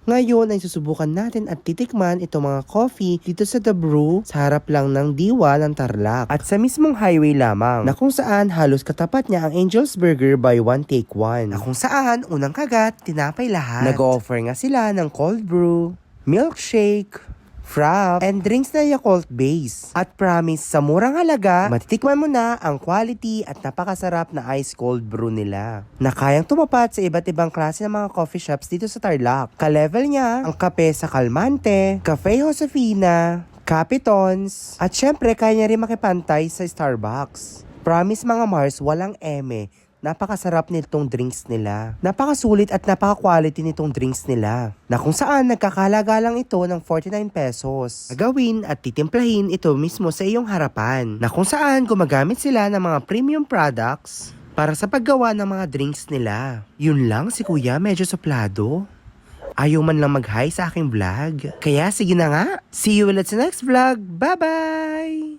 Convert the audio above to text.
Ngayon ay susubukan natin at titikman itong mga coffee dito sa The Brew sa harap lang ng diwa ng Tarlac at sa mismong highway lamang na kung saan halos katapat niya ang Angel's Burger by one take one na kung saan unang kagat tinapay lahat. Nag-offer nga sila ng cold brew, milkshake, frap, and drinks na Yakult base. At promise, sa murang halaga, matitikman mo na ang quality at napakasarap na ice cold brew nila na kayang tumapat sa iba't ibang klase ng mga coffee shops dito sa Tarlac. Ka-level niya ang kape sa Calmante, Cafe Josefina, Capitons, at syempre kaya niya rin makipantay sa Starbucks. Promise mga Mars, walang eme. Napakasarap nitong drinks nila. Napakasulit at napaka-quality nitong drinks nila. Na kung saan nagkakalaga lang ito ng 49 pesos. Gagawin at titimplahin ito mismo sa iyong harapan. Na kung saan gumagamit sila ng mga premium products para sa paggawa ng mga drinks nila. Yun lang, si kuya medyo suplado. Ayaw man lang mag-hi sa aking vlog. Kaya sige na nga. See you ulit sa next vlog. Bye-bye!